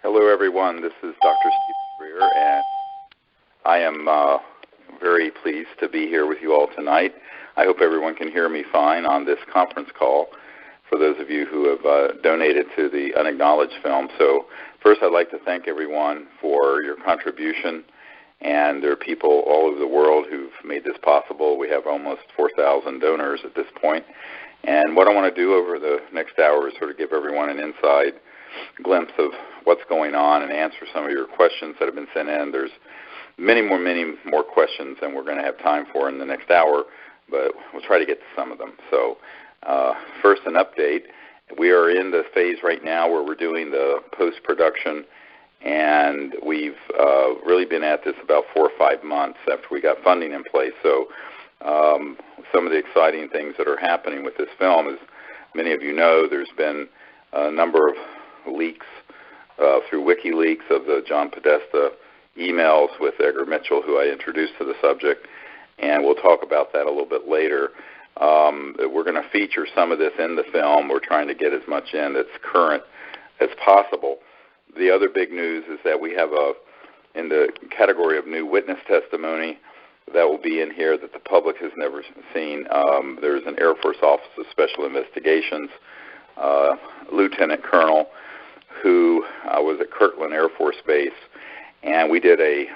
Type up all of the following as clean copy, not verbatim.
Hello, everyone. This is Dr. Steve Greer, and I am very pleased to be here with you all tonight. I hope everyone can hear me fine on this conference call for those of you who have donated to the Unacknowledged film. So first, I'd like to thank everyone for your contribution, and there are people all over the world who've made this possible. We have almost 4,000 donors at this point. And what I want to do over the next hour is sort of give everyone an inside glimpse of what's going on and answer some of your questions that have been sent in. There's many more questions than we're going to have time for in the next hour, but we'll try to get to some of them. So first, an update. We are in the phase right now where we're doing the post-production, and we've really been at this about 4 or 5 months after we got funding in place. So some of the exciting things that are happening with this film, as many of you know, there's been a number of leaks through WikiLeaks of the John Podesta emails with Edgar Mitchell, who I introduced to the subject, and we'll talk about that a little bit later. We're going to feature some of this in the film. We're trying to get as much in that's current as possible. The other big news is that we have in the category of new witness testimony that will be in here that the public has never seen. There's an Air Force Office of Special Investigations, Lieutenant Colonel, who was at Kirtland Air Force Base, and we did a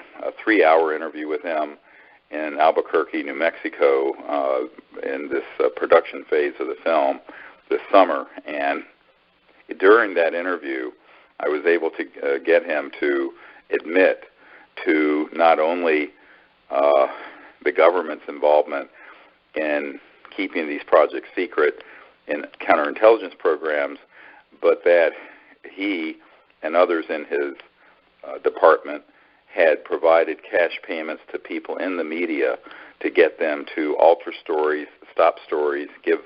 3-hour interview with him in Albuquerque, New Mexico, in this production phase of the film this summer. And during that interview, I was able to get him to admit to not only the government's involvement in keeping these projects secret in counterintelligence programs, but that he and others in his department had provided cash payments to people in the media to get them to alter stories, stop stories, give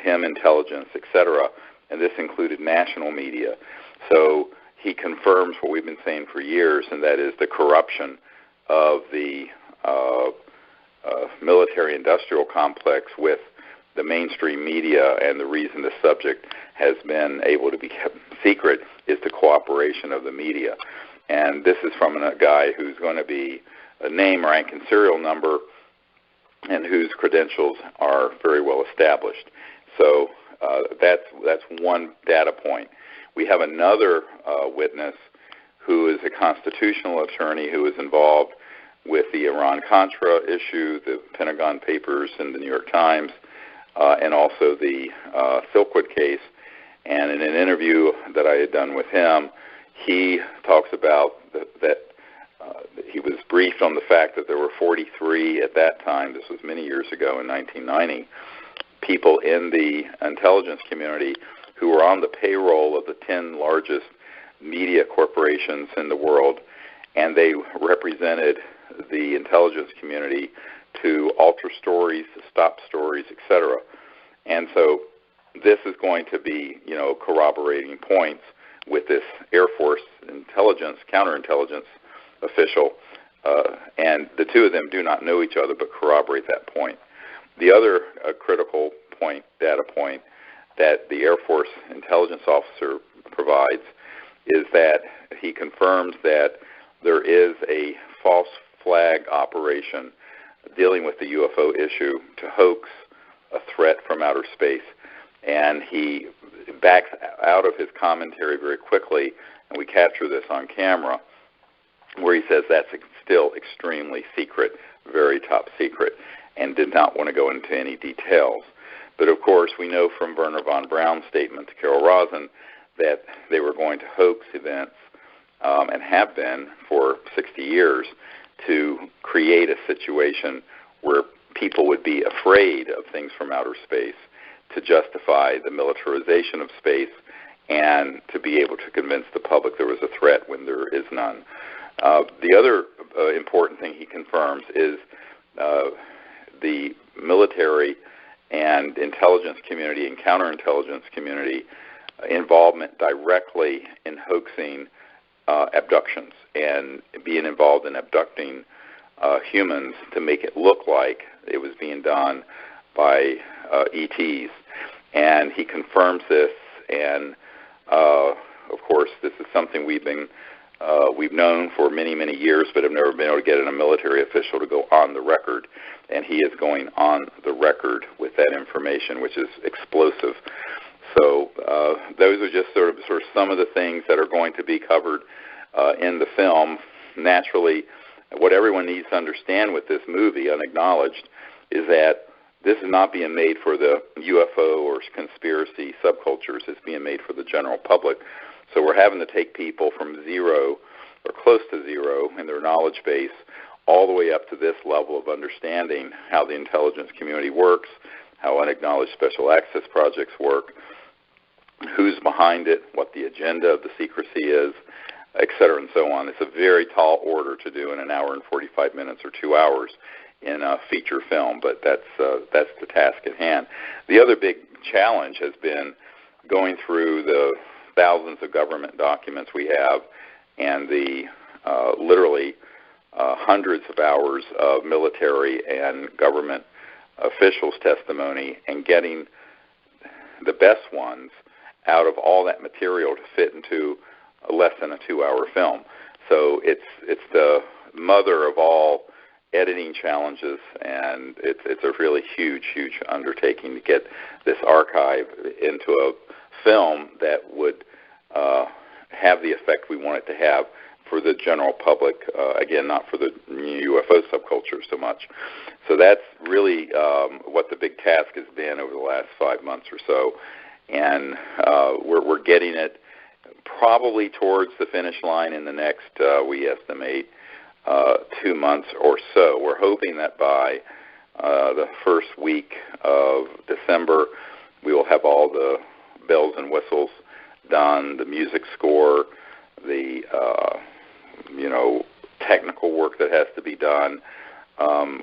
him intelligence, etc. And this included national media. So he confirms what we've been saying for years, and that is the corruption of the military-industrial complex with the mainstream media, and the reason the subject has been able to be kept secret is the cooperation of the media. And this is from a guy who's going to be a name, rank, and serial number, and whose credentials are very well established. So that's one data point. We have another witness who is a constitutional attorney who is involved with the Iran-Contra issue, the Pentagon Papers and the New York Times, and also the Silkwood case. And in an interview that I had done with him, he talks about that he was briefed on the fact that there were 43 at that time, this was many years ago in 1990, people in the intelligence community who were on the payroll of the 10 largest media corporations in the world, and they represented the intelligence community to alter stories, to stop stories, etc. And so this is going to be, corroborating points with this Air Force intelligence, counterintelligence official, and the two of them do not know each other but corroborate that point. The other critical point, data point, that the Air Force intelligence officer provides is that he confirms that there is a false flag operation dealing with the UFO issue to hoax a threat from outer space. And he backs out of his commentary very quickly, and we capture this on camera, where he says that's still extremely secret, very top secret, and did not want to go into any details. But of course, we know from Werner von Braun's statement to Carol Rosin that they were going to hoax events, and have been for 60 years, to create a situation where people would be afraid of things from outer space to justify the militarization of space and to be able to convince the public there was a threat when there is none. The other important thing he confirms is the military and intelligence community and counterintelligence community involvement directly in hoaxing abductions and being involved in abducting humans to make it look like it was being done by ETs. And he confirms this, and of course, this is something we've known for many, many years, but have never been able to get a military official to go on the record, and he is going on the record with that information, which is explosive. So those are just sort of some of the things that are going to be covered in the film. Naturally, what everyone needs to understand with this movie, Unacknowledged, is that this is not being made for the UFO or conspiracy subcultures. It's being made for the general public. So we're having to take people from zero or close to zero in their knowledge base all the way up to this level of understanding how the intelligence community works, how unacknowledged special access projects work, who's behind it, what the agenda of the secrecy is, et cetera, and so on. It's a very tall order to do in an hour and 45 minutes or 2 hours in a feature film, but that's the task at hand. The other big challenge has been going through the thousands of government documents we have and the literally hundreds of hours of military and government officials' testimony and getting the best ones out of all that material to fit into less than a 2-hour film. So it's the mother of all editing challenges, and it's a really huge undertaking to get this archive into a film that would have the effect we want it to have for the general public, again, not for the UFO subculture so much. So that's really what the big task has been over the last 5 months or so, and we're getting it probably towards the finish line in the next, we estimate, 2 months or so. We're hoping that by the first week of December, we will have all the bells and whistles done, the music score, the technical work that has to be done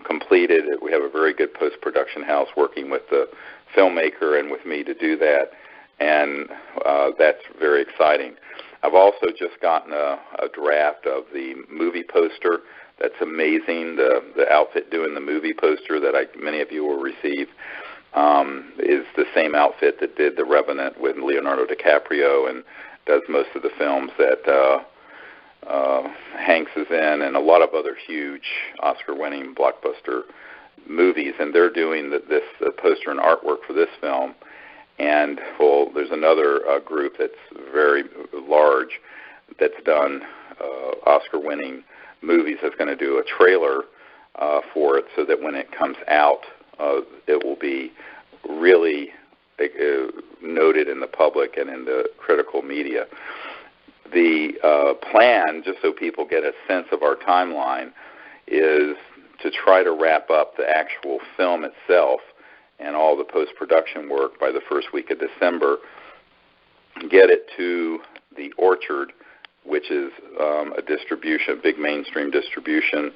completed. We have a very good post-production house working with the filmmaker and with me to do that, and that's very exciting. I've also just gotten a draft of the movie poster. That's amazing. The outfit doing the movie poster that many of you will receive is the same outfit that did The Revenant with Leonardo DiCaprio and does most of the films that Hanks is in, and a lot of other huge Oscar-winning blockbuster movies. And they're doing this poster and artwork for this film. And there's another group that's very large that's done Oscar-winning movies that's going to do a trailer for it, so that when it comes out, it will be really noted in the public and in the critical media. The plan, just so people get a sense of our timeline, is to try to wrap up the actual film itself and all the post-production work by the first week of December, get it to the Orchard, which is a big mainstream distribution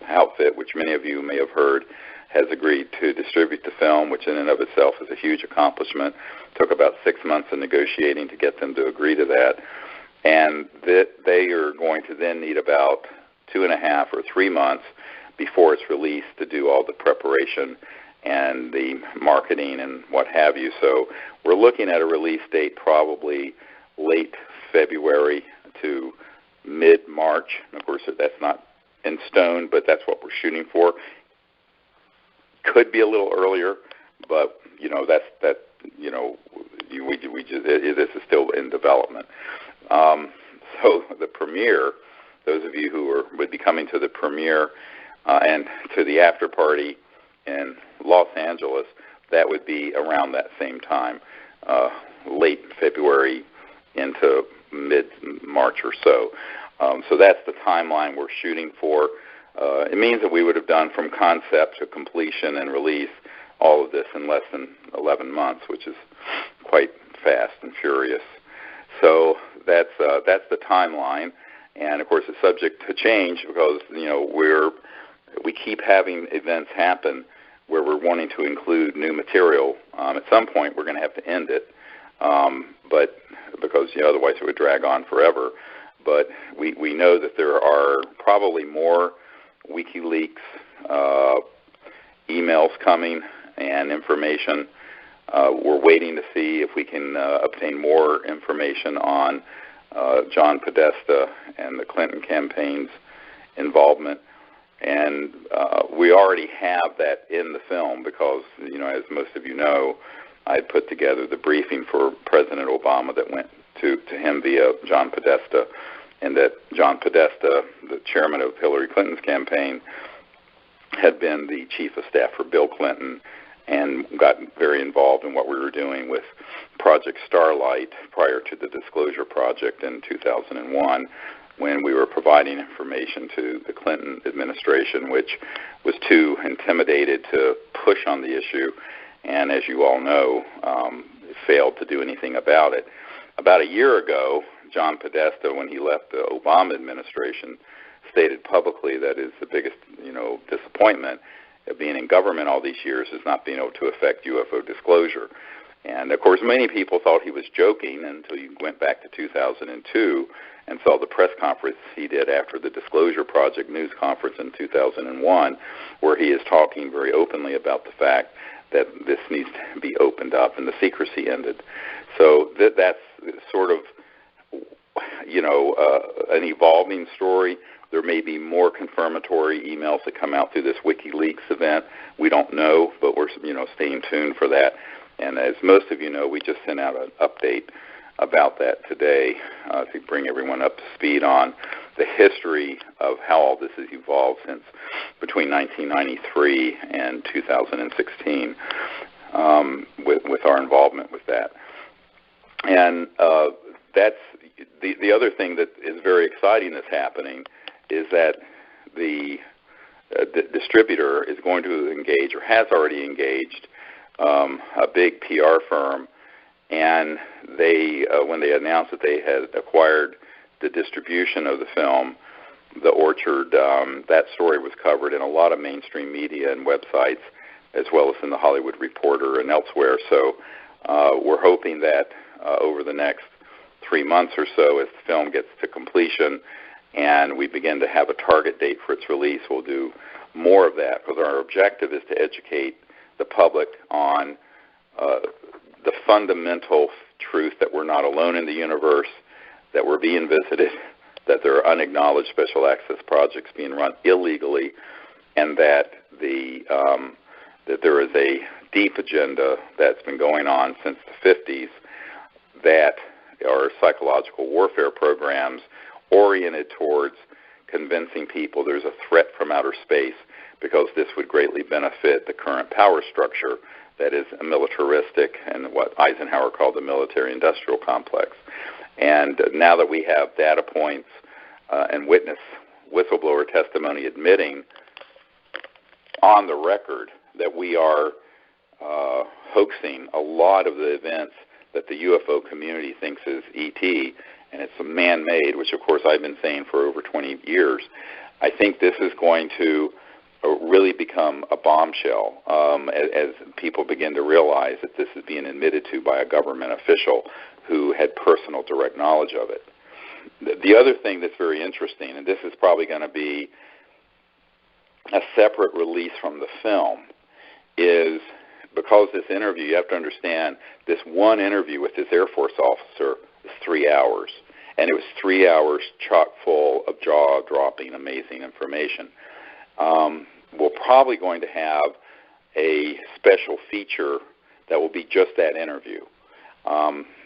outfit, which many of you may have heard, has agreed to distribute the film, which in and of itself is a huge accomplishment. Took about 6 months of negotiating to get them to agree to that. And that they are going to then need about 2.5 or 3 months before it's released to do all the preparation and the marketing and what have you. So we're looking at a release date probably late February to mid-March. Of course, that's not in stone, but that's what we're shooting for. Could be a little earlier, but this is still in development. So the premiere, those of you who would be coming to the premiere and to the after party in Los Angeles, that would be around that same time, late February into mid-March or so. So that's the timeline we're shooting for. It means that we would have done from concept to completion and release all of this in less than 11 months, which is quite fast and furious. So that's the timeline, and of course it's subject to change because we keep having events happen where we're wanting to include new material. At some point we're going to have to end it, but because otherwise it would drag on forever. But we know that there are probably more WikiLeaks emails coming and information We're waiting to see if we can obtain more information on John Podesta and the Clinton campaign's involvement. And we already have that in the film because, as most of you know, I put together the briefing for President Obama that went to him via John Podesta, and that John Podesta, the chairman of Hillary Clinton's campaign, had been the chief of staff for Bill Clinton and got very involved in what we were doing with Project Starlight prior to the Disclosure Project in 2001, when we were providing information to the Clinton administration, which was too intimidated to push on the issue, and as you all know, failed to do anything about it. About a year ago, John Podesta, when he left the Obama administration, stated publicly that is the biggest, disappointment of being in government all these years is not being able to affect UFO disclosure. And, of course, many people thought he was joking until you went back to 2002 and saw the press conference he did after the Disclosure Project news conference in 2001, where he is talking very openly about the fact that this needs to be opened up and the secrecy ended. So that's sort of, an evolving story. There may be more confirmatory emails that come out through this WikiLeaks event. We don't know, but we're, staying tuned for that. And as most of you know, we just sent out an update about that today to bring everyone up to speed on the history of how all this has evolved since between 1993 and 2016 with our involvement with that. And that's the other thing that is very exciting that's happening is that the distributor is going to engage or has already engaged a big PR firm, and they when they announced that they had acquired the distribution of the film, The Orchard, that story was covered in a lot of mainstream media and websites, as well as in the Hollywood Reporter and elsewhere. So we're hoping that over the next 3 months or so, as the film gets to completion and we begin to have a target date for its release, we'll do more of that, because our objective is to educate the public on the fundamental truth that we're not alone in the universe, that we're being visited, that there are unacknowledged special access projects being run illegally, and that that there is a deep agenda that's been going on since the 50s that are psychological warfare programs oriented towards convincing people there's a threat from outer space, because this would greatly benefit the current power structure that is militaristic and what Eisenhower called the military-industrial complex. And now that we have data points and whistleblower testimony admitting on the record that we are hoaxing a lot of the events that the UFO community thinks is ET, and it's man-made, which of course I've been saying for over 20 years, I think this is going to really become a bombshell as people begin to realize that this is being admitted to by a government official who had personal direct knowledge of it. The other thing that's very interesting, and this is probably going to be a separate release from the film, is because this interview, you have to understand, this one interview with this Air Force officer is 3 hours. And it was 3 hours chock full of jaw-dropping, amazing information. We're probably going to have a special feature that will be just that interview,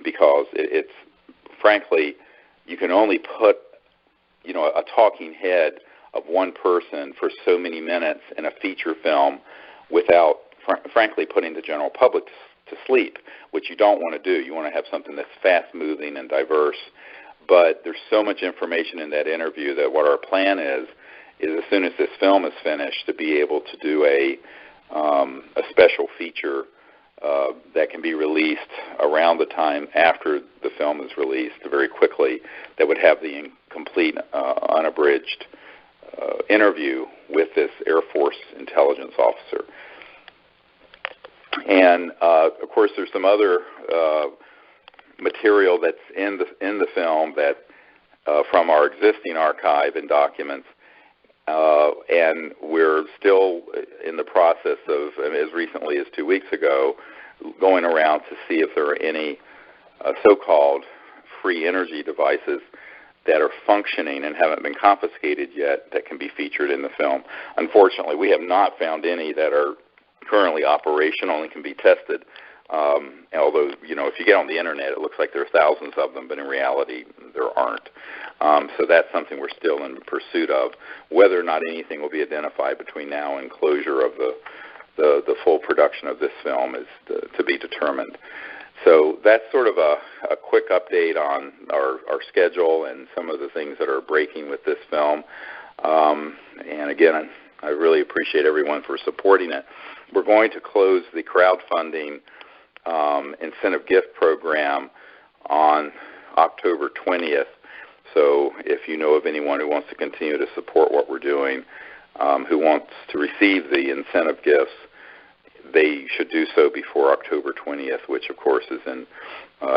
because it's frankly, you can only put a talking head of one person for so many minutes in a feature film without frankly putting the general public to sleep, which you don't want to do. You want to have something that's fast-moving and diverse. But there's so much information in that interview that what our plan is as soon as this film is finished, to be able to do a special feature that can be released around the time after the film is released, very quickly, that would have the complete, unabridged interview with this Air Force intelligence officer. And, of course, there's some other material that's in the film that from our existing archive and documents, and we're still in the process of, as recently as 2 weeks ago, going around to see if there are any so-called free energy devices that are functioning and haven't been confiscated yet that can be featured in the film. Unfortunately, we have not found any that are currently operational and can be tested. Although, if you get on the internet, it looks like there are thousands of them, but in reality, there aren't. So that's something we're still in pursuit of. Whether or not anything will be identified between now and closure of the full production of this film is to be determined. So that's sort of a quick update on our schedule and some of the things that are breaking with this film. And again, I really appreciate everyone for supporting it. We're going to close the crowdfunding incentive gift program on October 20th. So if you know of anyone who wants to continue to support what we're doing, who wants to receive the incentive gifts, they should do so before October 20th, which of course is in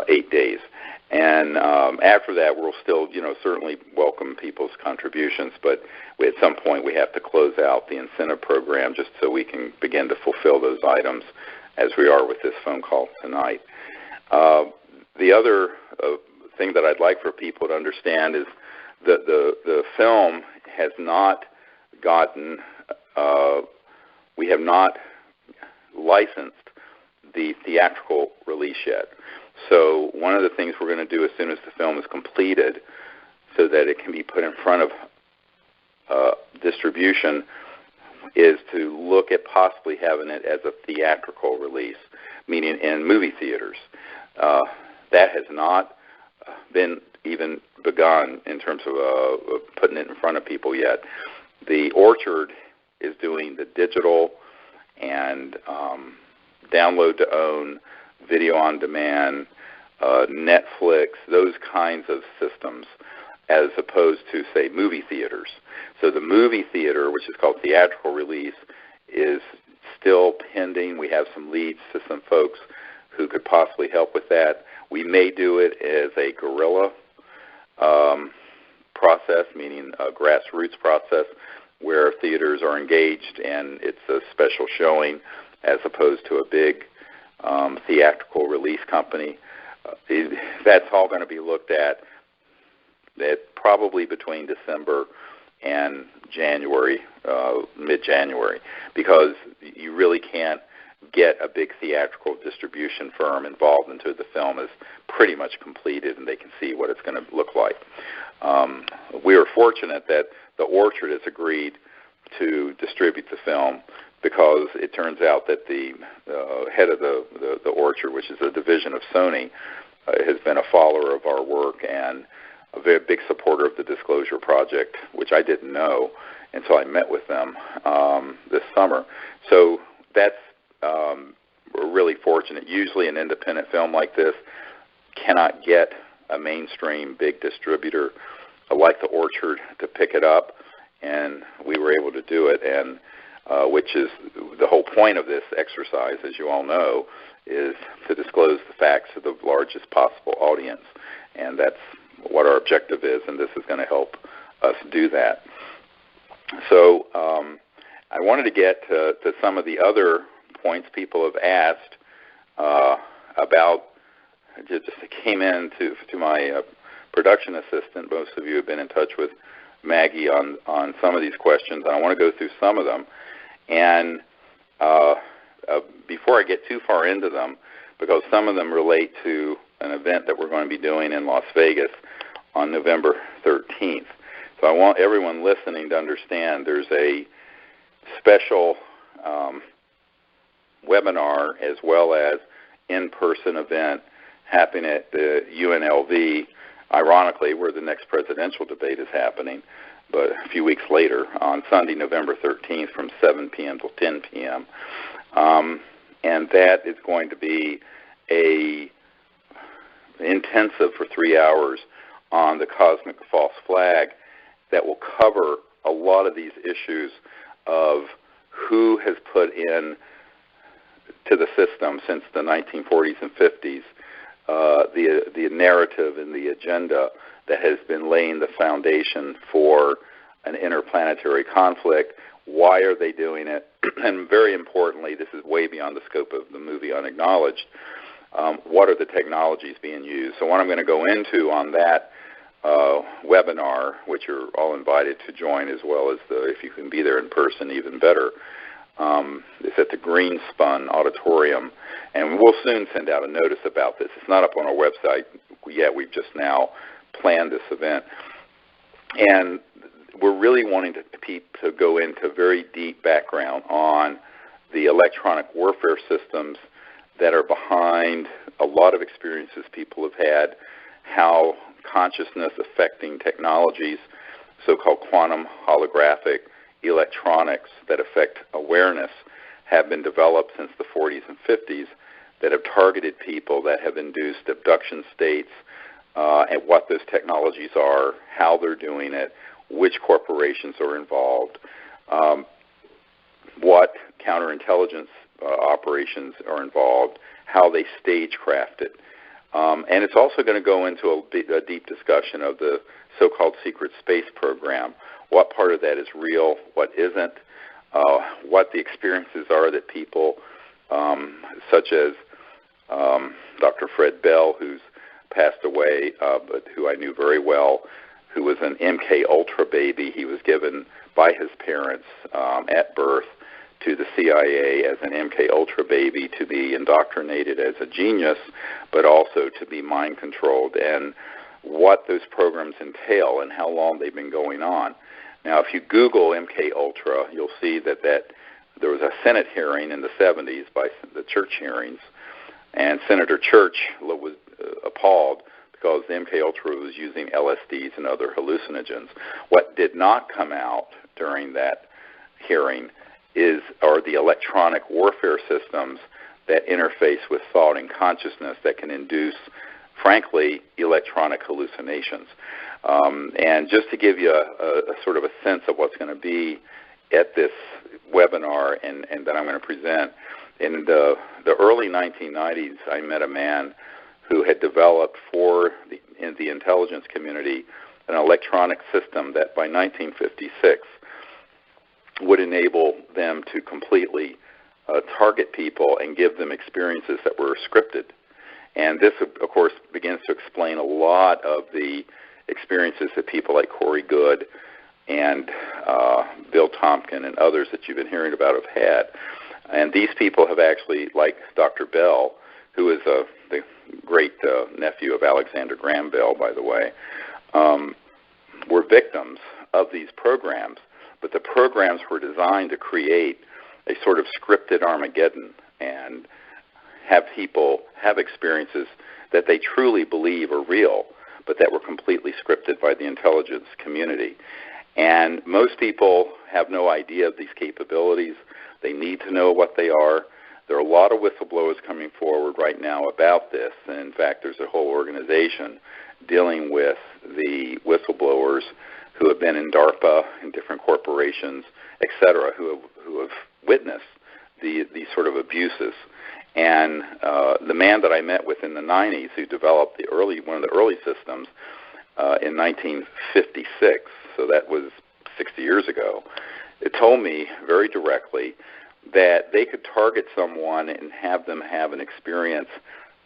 8 days. And after that, we'll still, certainly welcome people's contributions, but at some point we have to close out the incentive program just so we can begin to fulfill those items as we are with this phone call tonight. The other thing that I'd like for people to understand is that the film has not gotten, we have not licensed the theatrical release yet. So one of the things we're going to do as soon as the film is completed so that it can be put in front of distribution is to look at possibly having it as a theatrical release, meaning in movie theaters. That has not been even begun in terms of putting it in front of people yet. The Orchard is doing the digital and download to own, video on demand, Netflix, those kinds of systems, as opposed to, say, movie theaters. So the movie theater, which is called theatrical release, is still pending. We have some leads to some folks who could possibly help with that. We may do it as a guerrilla process, meaning a grassroots process, where theaters are engaged and it's a special showing as opposed to a big theatrical release company. That's all going to be looked at probably between December and January, mid-January, because you really can't get a big theatrical distribution firm involved until the film is pretty much completed and they can see what it's going to look like. We are fortunate that the Orchard has agreed to distribute the film because it turns out that the head of the Orchard, which is a division of Sony, has been a follower of our work and a very big supporter of the Disclosure Project, which I didn't know until I met with them this summer. So that's we're really fortunate. Usually an independent film like this cannot get a mainstream big distributor like the Orchard to pick it up, and we were able to do it, and which is the whole point of this exercise, as you all know, is to disclose the facts to the largest possible audience, and that's what our objective is, and this is going to help us do that. So I wanted to get to some of the other points people have asked about. Just came in to my production assistant. Most of you have been in touch with Maggie on some of these questions, and I want to go through some of them. And before I get too far into them, because some of them relate to an event that we're going to be doing in Las Vegas on November 13th. So I want everyone listening to understand there's a special webinar as well as in-person event happening at the UNLV, ironically, where the next presidential debate is happening, but a few weeks later on Sunday, November 13th from 7 p.m. till 10 p.m. And that is going to be a intensive for 3 hours on the cosmic false flag that will cover a lot of these issues of who has put in to the system since the 1940s and 50s the narrative and the agenda that has been laying the foundation for an interplanetary conflict, Why are they doing it? And very importantly, this is way beyond the scope of the movie Unacknowledged. What are the technologies being used? So what I'm going to go into on that webinar, which you're all invited to join, as well as if you can be there in person, even better, is at the Greenspun Auditorium. And we'll soon send out a notice about this. It's not up on our website yet. We've just now planned this event. And we're really wanting to go into very deep background on the electronic warfare systems that are behind a lot of experiences people have had, how consciousness affecting technologies, so-called quantum holographic electronics that affect awareness, have been developed since the 40s and 50s that have targeted people, that have induced abduction states, and what those technologies are, how they're doing it, which corporations are involved, what counterintelligence operations are involved, how they stagecraft it. And it's also going to go into a deep discussion of the so-called secret space program, what part of that is real, what isn't, what the experiences are that people such as Dr. Fred Bell, who's passed away, but who I knew very well, who was an MK Ultra baby. He was given by his parents at birth to the CIA as an MK Ultra baby to be indoctrinated as a genius, but also to be mind controlled, and what those programs entail and how long they've been going on. Now, if you Google MK Ultra, you'll see that there was a Senate hearing in the 70s by the Church hearings, and Senator Church was appalled because the MK Ultra was using LSDs and other hallucinogens. What did not come out during that hearing are the electronic warfare systems that interface with thought and consciousness that can induce, frankly, electronic hallucinations. And just to give you a sort of a sense of what's going to be at this webinar and that I'm going to present, in the early 1990s, I met a man who had developed in the intelligence community an electronic system that by 1956 would enable them to completely target people and give them experiences that were scripted. And this, of course, begins to explain a lot of the experiences that people like Corey Goode and Bill Tompkin and others that you've been hearing about have had. And these people have actually, like Dr. Bell, who is the great nephew of Alexander Graham Bell, by the way, were victims of these programs. But the programs were designed to create a sort of scripted Armageddon and have people have experiences that they truly believe are real, but that were completely scripted by the intelligence community. And most people have no idea of these capabilities. They need to know what they are. There are a lot of whistleblowers coming forward right now about this. And in fact, there's a whole organization dealing with the whistleblowers who have been in DARPA, in different corporations, et cetera, who have witnessed these sort of abuses. And the man that I met with in the 90s, who developed one of the early systems in 1956, so that was 60 years ago, it told me very directly that they could target someone and have them have an experience,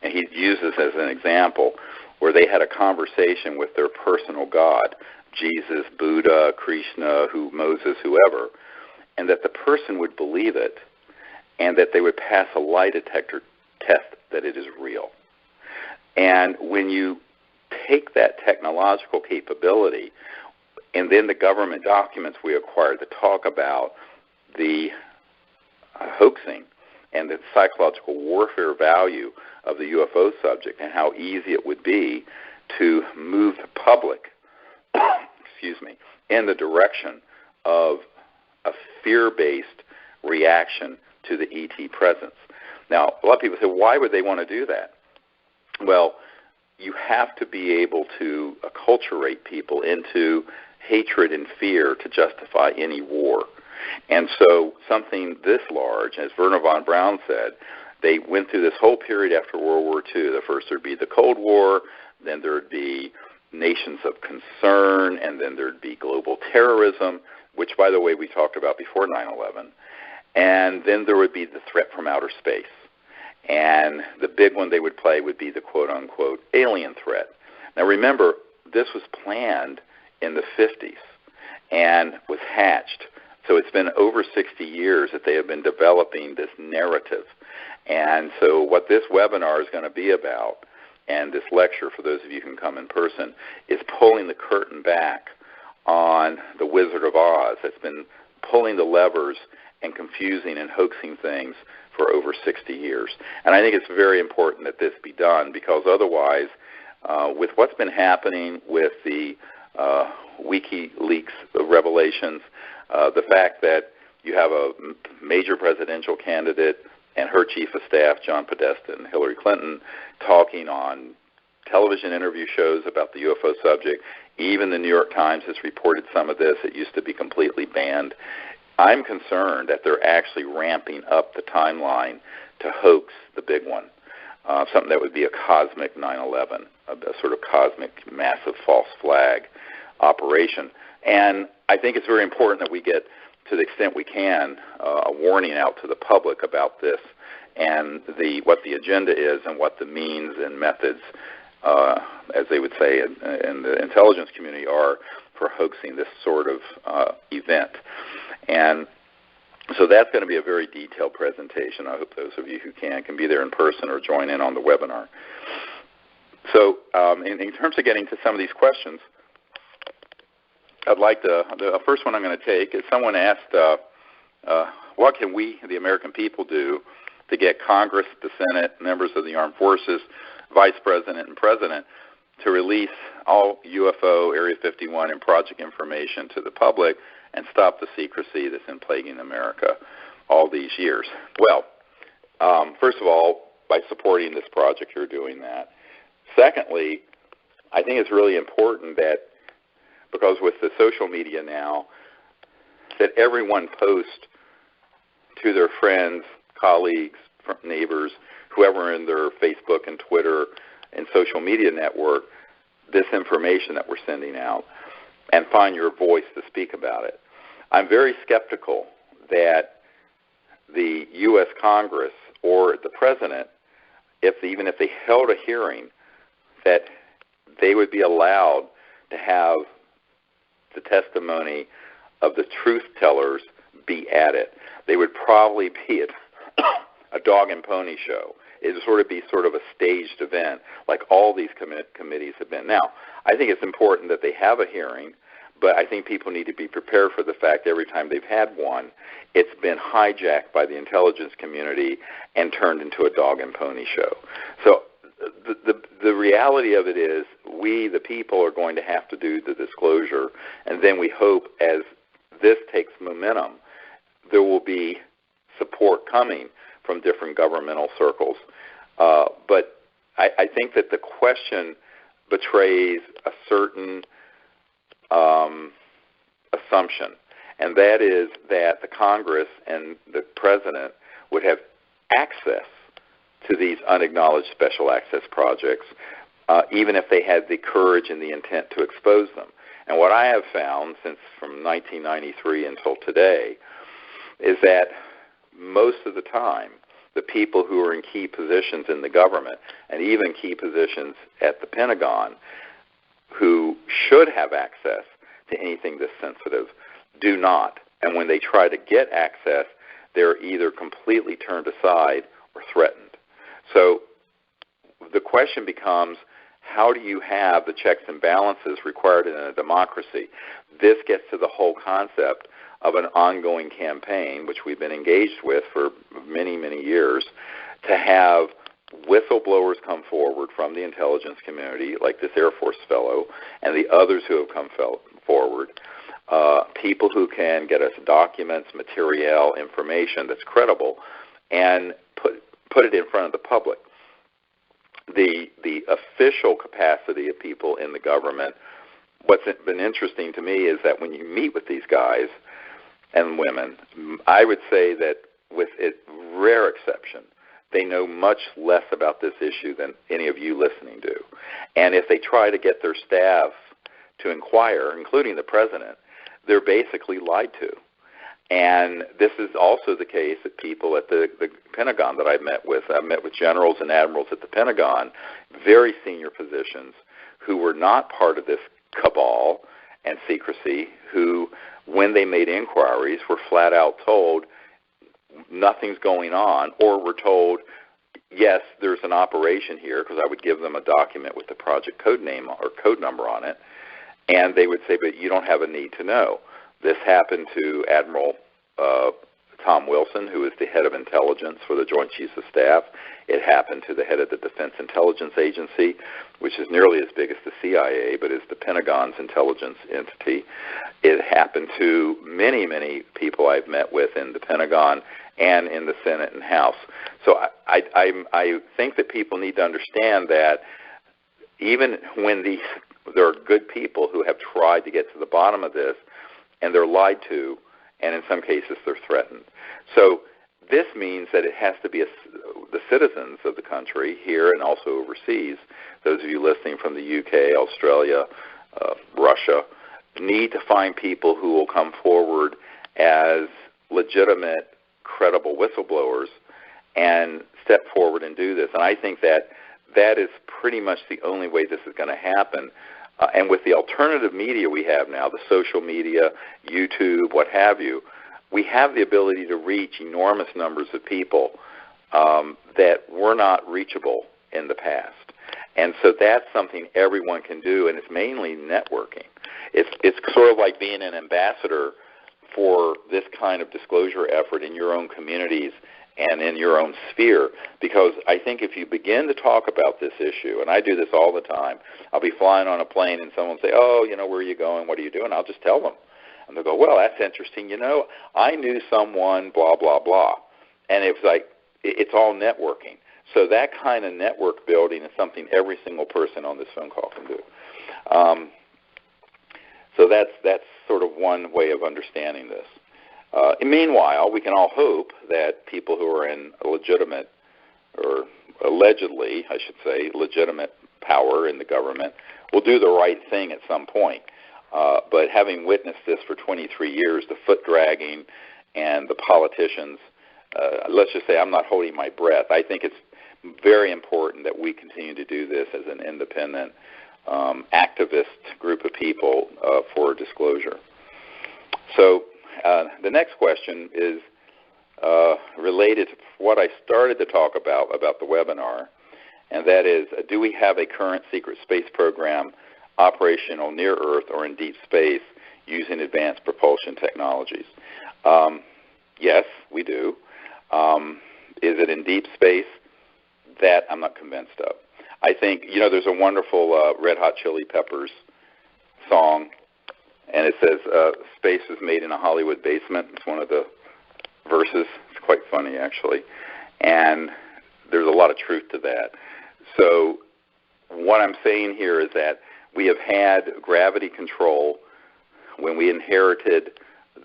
and he used this as an example, where they had a conversation with their personal God, Jesus, Buddha, Krishna, Moses, whoever, and that the person would believe it, and that they would pass a lie detector test that it is real. And when you take that technological capability, and then the government documents we acquired that talk about the hoaxing and the psychological warfare value of the UFO subject and how easy it would be to move the public in the direction of a fear-based reaction to the ET presence. Now, a lot of people say, why would they want to do that? Well, you have to be able to acculturate people into hatred and fear to justify any war. And so something this large, as Wernher von Braun said, they went through this whole period after World War II. The first there would be the Cold War, then there would be nations of concern, and then there'd be global terrorism, which, by the way, we talked about before 9/11, and then there would be the threat from outer space. And the big one they would play would be the quote-unquote alien threat. Now, remember, this was planned in the 50s and was hatched. So it's been over 60 years that they have been developing this narrative. And so what this webinar is going to be about, and this lecture, for those of you who can come in person, is pulling the curtain back on the Wizard of Oz that's been pulling the levers and confusing and hoaxing things for over 60 years. And I think it's very important that this be done, because otherwise, with what's been happening with the WikiLeaks revelations, the fact that you have a major presidential candidate and her chief of staff, John Podesta and Hillary Clinton, talking on television interview shows about the UFO subject. Even the New York Times has reported some of this. It used to be completely banned. I'm concerned that they're actually ramping up the timeline to hoax the big one, something that would be a cosmic 9/11, a sort of cosmic massive false flag operation. And I think it's very important that we get, to the extent we can, a warning out to the public about this and what the agenda is and what the means and methods, as they would say in the intelligence community, are for hoaxing this sort of event. And so that's going to be a very detailed presentation. I hope those of you who can be there in person or join in on the webinar. So in terms of getting to some of these questions, I'd like to, the first one I'm going to take is someone asked, what can we, the American people, do to get Congress, the Senate, members of the armed forces, Vice President, and President to release all UFO, Area 51, and project information to the public and stop the secrecy that's been plaguing America all these years? Well, first of all, by supporting this project, you're doing that. Secondly, I think it's really important that, because with the social media now, that everyone post to their friends, colleagues, neighbors, whoever in their Facebook and Twitter and social media network, this information that we're sending out, and find your voice to speak about it. I'm very skeptical that the U.S. Congress or the President, even if they held a hearing, that they would be allowed to have the testimony of the truth tellers be added. They would probably be a dog and pony show. It would sort of be sort of a staged event, like all these committees have been. Now, I think it's important that they have a hearing, but I think people need to be prepared for the fact every time they've had one, it's been hijacked by the intelligence community and turned into a dog and pony show. So the reality of it is, we, the people, are going to have to do the disclosure, and then we hope as this takes momentum, there will be support coming from different governmental circles. But I think that the question betrays a certain assumption, and that is that the Congress and the President would have access to these unacknowledged special access projects, even if they had the courage and the intent to expose them. And what I have found since from 1993 until today is that most of the time, the people who are in key positions in the government and even key positions at the Pentagon who should have access to anything this sensitive do not. And when they try to get access, they're either completely turned aside or threatened. So the question becomes, how do you have the checks and balances required in a democracy? This gets to the whole concept of an ongoing campaign, which we've been engaged with for many, many years, to have whistleblowers come forward from the intelligence community, like this Air Force fellow, and the others who have come forward, people who can get us documents, material, information that's credible, and put it in front of the public. The official capacity of people in the government, what's been interesting to me is that when you meet with these guys and women, I would say that with a rare exception, they know much less about this issue than any of you listening do. And if they try to get their staff to inquire, including the president, they're basically lied to. And this is also the case at people at the Pentagon that I've met with. I've met with generals and admirals at the Pentagon, very senior positions, who were not part of this cabal and secrecy, who, when they made inquiries, were flat out told nothing's going on, or were told, yes, there's an operation here, because I would give them a document with the project code name or code number on it, and they would say, but you don't have a need to know. This happened to Admiral Tom Wilson, who is the head of intelligence for the Joint Chiefs of Staff. It happened to the head of the Defense Intelligence Agency, which is nearly as big as the CIA, but is the Pentagon's intelligence entity. It happened to many, many people I've met with in the Pentagon and in the Senate and House. So I think that people need to understand that even when there are good people who have tried to get to the bottom of this, and they're lied to, and in some cases they're threatened. So this means that it has to be the citizens of the country here and also overseas, those of you listening from the UK, Australia, Russia, need to find people who will come forward as legitimate, credible whistleblowers and step forward and do this. And I think that that is pretty much the only way this is going to happen. And with the alternative media we have now, the social media, YouTube, what have you, we have the ability to reach enormous numbers of people that were not reachable in the past. And so that's something everyone can do, and it's mainly networking. It's sort of like being an ambassador for this kind of disclosure effort in your own communities and in your own sphere, because I think if you begin to talk about this issue, and I do this all the time, I'll be flying on a plane and someone will say, oh, where are you going, what are you doing? I'll just tell them. And they'll go, well, that's interesting. I knew someone, blah, blah, blah. And it was like, it's all networking. So that kind of network building is something every single person on this phone call can do. So that's sort of one way of understanding this. Meanwhile, we can all hope that people who are in a legitimate, or allegedly, I should say, legitimate power in the government will do the right thing at some point. But having witnessed this for 23 years, the foot dragging and the politicians, let's just say I'm not holding my breath. I think it's very important that we continue to do this as an independent activist group of people for disclosure. So the next question is related to what I started to talk about the webinar, and that is, do we have a current secret space program operational near Earth or in deep space using advanced propulsion technologies? Yes, we do. Is it in deep space? That I'm not convinced of. I think, there's a wonderful Red Hot Chili Peppers song, and it says, space is made in a Hollywood basement. It's one of the verses. It's quite funny, actually. And there's a lot of truth to that. So what I'm saying here is that we have had gravity control when we inherited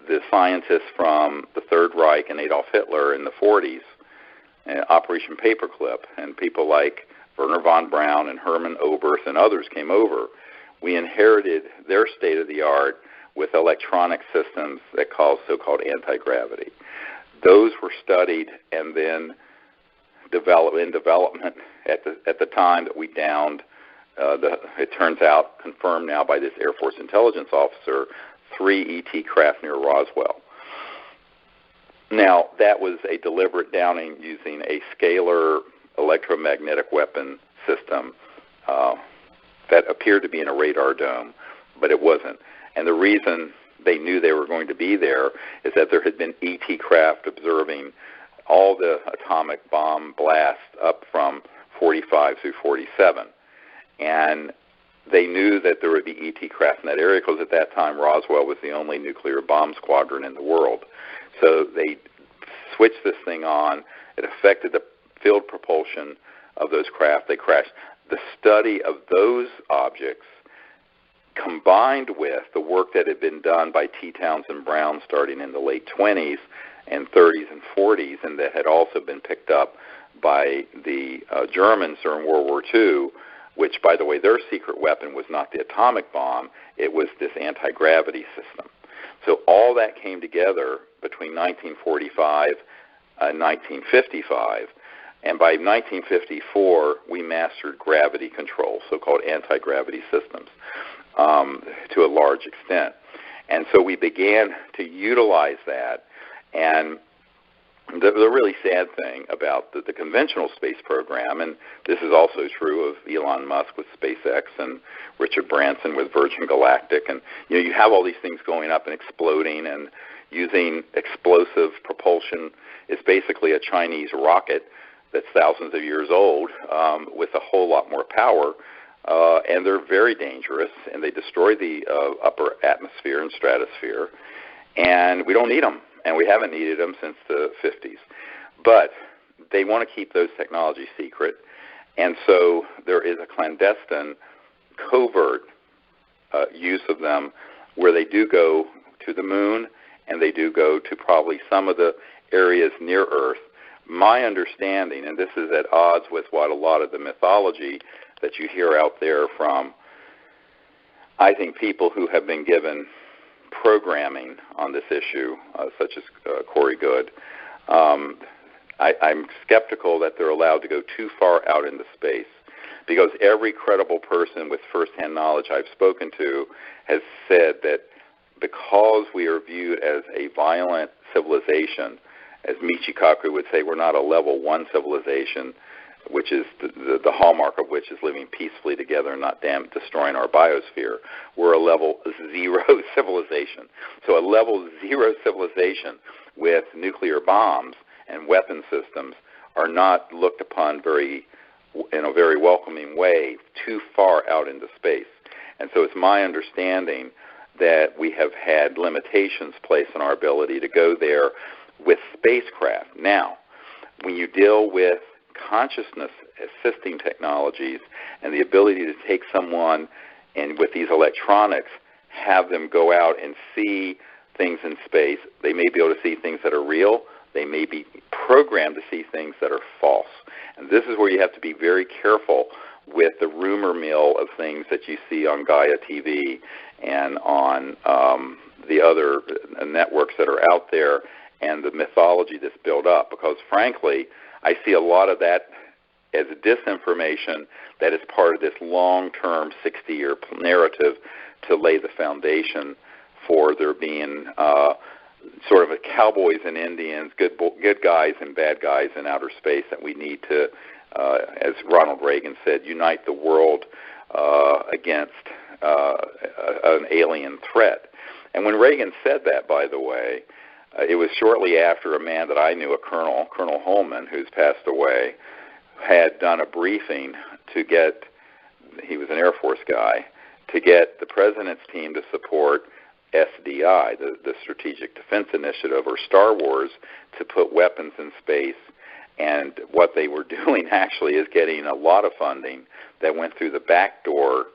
the scientists from the Third Reich and Adolf Hitler in the 40s, Operation Paperclip, and people like Werner von Braun and Hermann Oberth and others came over. We inherited their state-of-the-art with electronic systems that cause so-called anti-gravity. Those were studied and then development at the time that we downed, it turns out, confirmed now by this Air Force intelligence officer, 3 ET craft near Roswell. Now, that was a deliberate downing using a scalar electromagnetic weapon system that appeared to be in a radar dome, but it wasn't. And the reason they knew they were going to be there is that there had been ET craft observing all the atomic bomb blasts up from 45 through 47. And they knew that there would be ET craft in that area because at that time Roswell was the only nuclear bomb squadron in the world. So they switched this thing on. It affected the field propulsion of those craft. They crashed. The study of those objects combined with the work that had been done by T. Townsend Brown starting in the late 20s and 30s and 40s, and that had also been picked up by the Germans during World War II, which, by the way, their secret weapon was not the atomic bomb, it was this anti-gravity system. So all that came together between 1945 and 1955, and by 1954, we mastered gravity control, so-called anti-gravity systems, to a large extent. And so we began to utilize that, and the really sad thing about the conventional space program, and this is also true of Elon Musk with SpaceX and Richard Branson with Virgin Galactic, and you have all these things going up and exploding and using explosive propulsion. It's basically a Chinese rocket that's thousands of years old with a whole lot more power, and they're very dangerous, and they destroy the upper atmosphere and stratosphere, and we don't need them. And we haven't needed them since the 50s. But they want to keep those technologies secret, and so there is a clandestine, covert use of them where they do go to the moon and they do go to probably some of the areas near Earth. My understanding, and this is at odds with what a lot of the mythology that you hear out there from, I think, people who have been given programming on this issue, such as Corey Goode, I'm skeptical that they're allowed to go too far out into space, because every credible person with firsthand knowledge I've spoken to has said that because we are viewed as a violent civilization, as Michio Kaku would say, we're not a level 1 civilization, which is the hallmark of which is living peacefully together and not destroying our biosphere. We're a level 0 civilization. So a level 0 civilization with nuclear bombs and weapon systems are not looked upon in a very welcoming way too far out into space. And so it's my understanding that we have had limitations placed on our ability to go there with spacecraft. Now, when you deal with consciousness assisting technologies and the ability to take someone and with these electronics have them go out and see things in space, they may be able to see things that are real, they may be programmed to see things that are false. And this is where you have to be very careful with the rumor mill of things that you see on Gaia TV and on the other networks that are out there, and the mythology that's built up, because frankly, I see a lot of that as disinformation that is part of this long-term 60-year narrative to lay the foundation for there being sort of a cowboys and Indians, good guys and bad guys in outer space, that we need to, as Ronald Reagan said, unite the world against an alien threat. And when Reagan said that, by the way, it was shortly after a man that I knew, a Colonel Holman, who's passed away, had done a briefing to get, he was an Air Force guy, to get the President's team to support SDI, the Strategic Defense Initiative, or Star Wars, to put weapons in space. And what they were doing actually is getting a lot of funding that went through the back door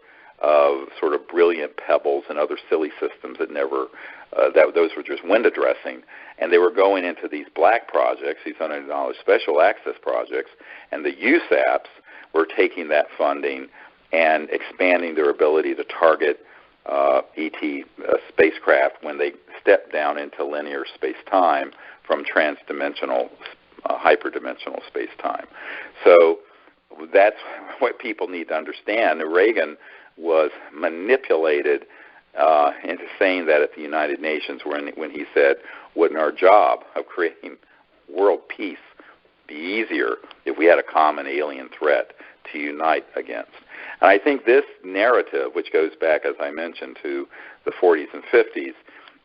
of sort of brilliant pebbles and other silly systems that never, those were just window dressing. And they were going into these black projects, these unacknowledged special access projects, and the USAPs were taking that funding and expanding their ability to target ET spacecraft when they step down into linear space-time from transdimensional, hyperdimensional space-time. So that's what people need to understand. Reagan was manipulated into saying that at the United Nations when he said, wouldn't our job of creating world peace be easier if we had a common alien threat to unite against? And I think this narrative, which goes back, as I mentioned, to the 40s and 50s,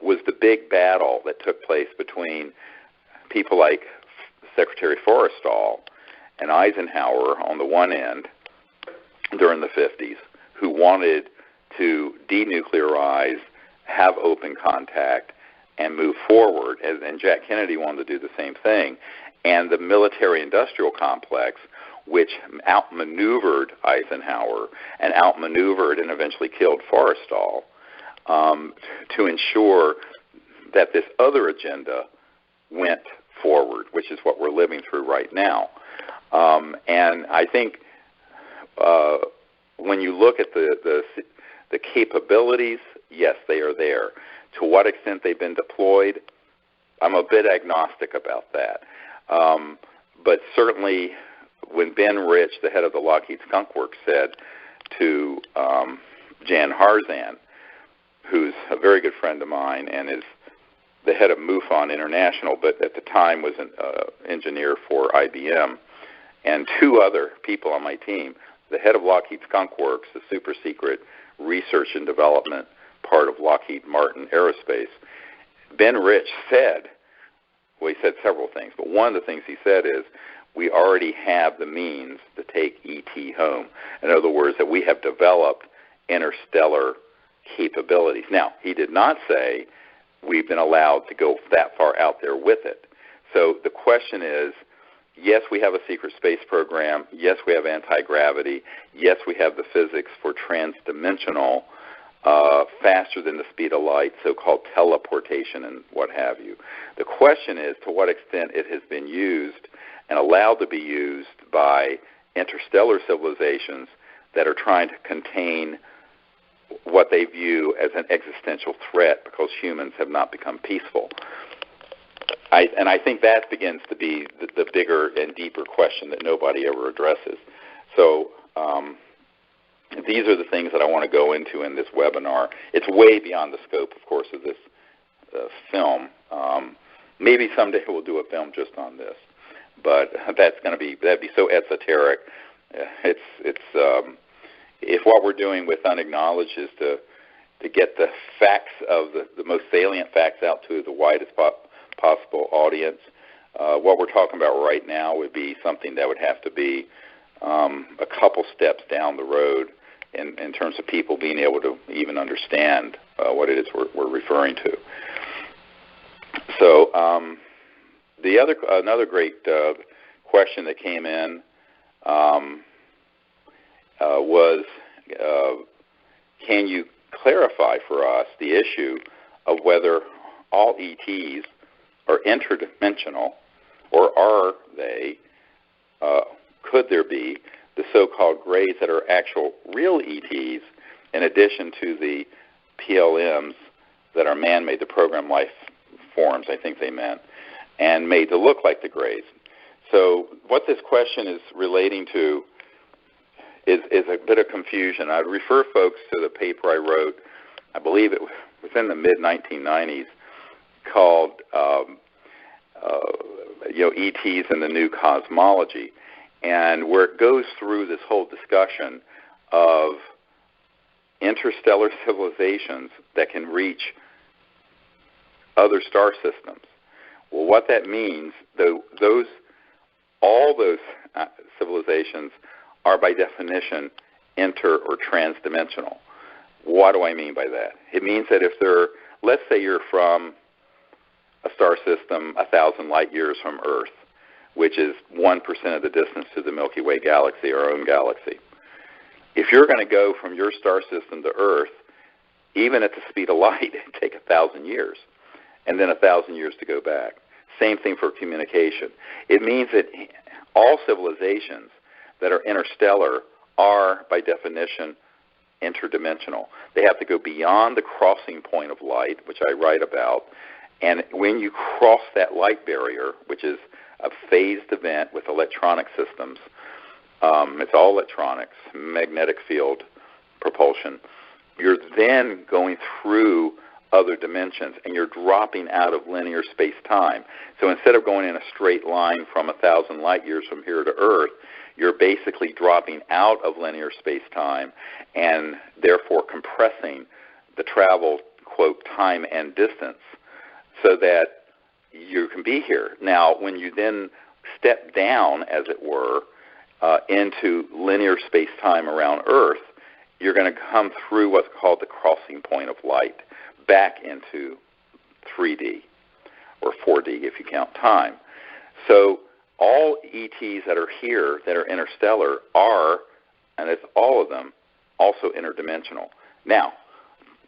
was the big battle that took place between people like Secretary Forrestal and Eisenhower on the one end during the 50s, who wanted to denuclearize, have open contact, and move forward. And Jack Kennedy wanted to do the same thing. And the military-industrial complex, which outmaneuvered Eisenhower and outmaneuvered and eventually killed Forrestal, to ensure that this other agenda went forward, which is what we're living through right now. And I think when you look at the capabilities, yes, they are there. To what extent they've been deployed, I'm a bit agnostic about that. But certainly when Ben Rich, the head of the Lockheed Skunk Works, said to Jan Harzan, who's a very good friend of mine and is the head of MUFON International, but at the time was an engineer for IBM, and two other people on my team, the head of Lockheed Skunk Works, the super secret research and development part of Lockheed Martin Aerospace, Ben Rich said, well, he said several things, but one of the things he said is, we already have the means to take ET home. In other words, that we have developed interstellar capabilities. Now, he did not say we've been allowed to go that far out there with it. So the question is, yes, we have a secret space program. Yes, we have anti-gravity. Yes, we have the physics for transdimensional, faster than the speed of light, so-called teleportation and what have you. The question is to what extent it has been used and allowed to be used by interstellar civilizations that are trying to contain what they view as an existential threat because humans have not become peaceful. I think that begins to be the bigger and deeper question that nobody ever addresses. So these are the things that I want to go into in this webinar. It's way beyond the scope, of course, of this film. Maybe someday we'll do a film just on this, but that'd be so esoteric. If what we're doing with Unacknowledged is to get the facts of the most salient facts out to the widest possible audience, what we're talking about right now would be something that would have to be a couple steps down the road in terms of people being able to even understand what it is we're referring to. So another great question that came in was, can you clarify for us the issue of whether all ETs are interdimensional, or are they, could there be the so-called grays that are actual real ETs in addition to the PLMs that are man-made, the program life forms, I think they meant, and made to look like the grays. So what this question is relating to is a bit of confusion. I'd refer folks to the paper I wrote, I believe it was in the mid-1990s, called ETs and the New Cosmology, and where it goes through this whole discussion of interstellar civilizations that can reach other star systems. Well, what that means, all those civilizations are by definition inter- or transdimensional. What do I mean by that? It means that if let's say you're from a star system 1,000 light years from Earth, which is 1% of the distance to the Milky Way galaxy, our own galaxy. If you're going to go from your star system to Earth, even at the speed of light, it'd take 1,000 years, and then 1,000 years to go back. Same thing for communication. It means that all civilizations that are interstellar are, by definition, interdimensional. They have to go beyond the crossing point of light, which I write about, and when you cross that light barrier, which is a phased event with electronic systems, it's all electronics, magnetic field propulsion, you're then going through other dimensions, and you're dropping out of linear space-time. So instead of going in a straight line from 1,000 light years from here to Earth, you're basically dropping out of linear space-time and therefore compressing the travel, quote, time and distance so that you can be here. Now, when you then step down, as it were, into linear space-time around Earth, you're going to come through what's called the crossing point of light back into 3D or 4D if you count time. So all ETs that are here that are interstellar are, and it's all of them, also interdimensional. Now,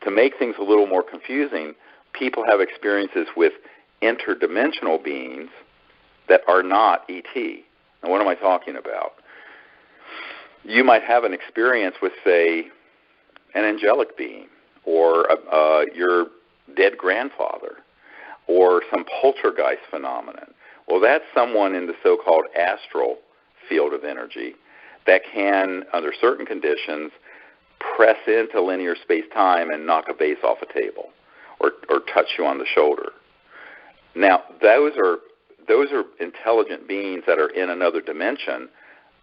to make things a little more confusing, people have experiences with interdimensional beings that are not ET. And what am I talking about? You might have an experience with, say, an angelic being, or your dead grandfather, or some poltergeist phenomenon. Well, that's someone in the so-called astral field of energy that can, under certain conditions, press into linear space-time and knock a vase off a table, or touch you on the shoulder. Now, those are intelligent beings that are in another dimension,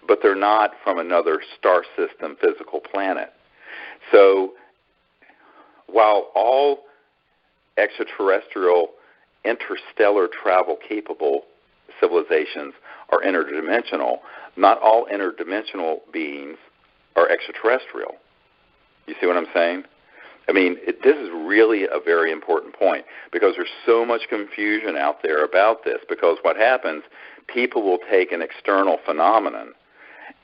but they're not from another star system physical planet. So while all extraterrestrial interstellar travel capable civilizations are interdimensional, not all interdimensional beings are extraterrestrial. You see what I'm saying? I mean, this is really a very important point, because there's so much confusion out there about this, because what happens, people will take an external phenomenon,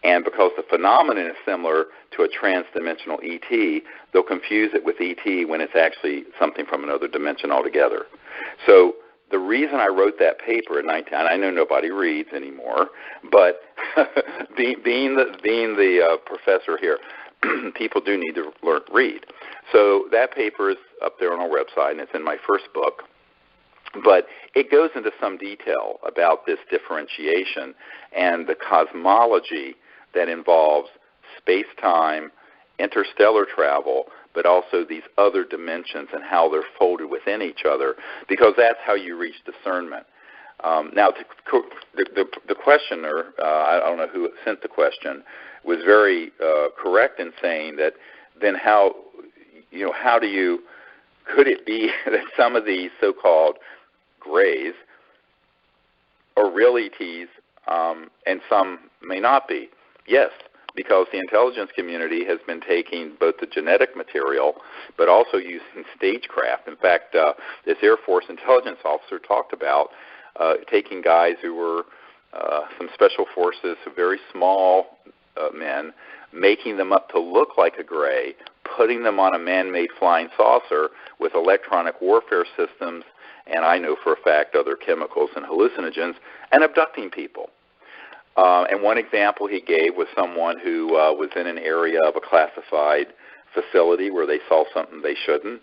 and because the phenomenon is similar to a transdimensional ET, they'll confuse it with ET when it's actually something from another dimension altogether. So the reason I wrote that paper in I know nobody reads anymore, but being the professor here, people do need to read. So that paper is up there on our website, and it's in my first book. But it goes into some detail about this differentiation and the cosmology that involves space-time, interstellar travel, but also these other dimensions and how they're folded within each other, because that's how you reach discernment. Now, the questioner, I don't know who sent the question, was very correct in saying that then could it be that some of these so-called grays are real ETs and some may not be? Yes, because the intelligence community has been taking both the genetic material but also using stagecraft. In fact, this Air Force intelligence officer talked about taking guys who were some special forces, very small men, making them up to look like a gray, putting them on a man-made flying saucer with electronic warfare systems, and I know for a fact other chemicals and hallucinogens, and abducting people. And one example he gave was someone who was in an area of a classified facility where they saw something they shouldn't,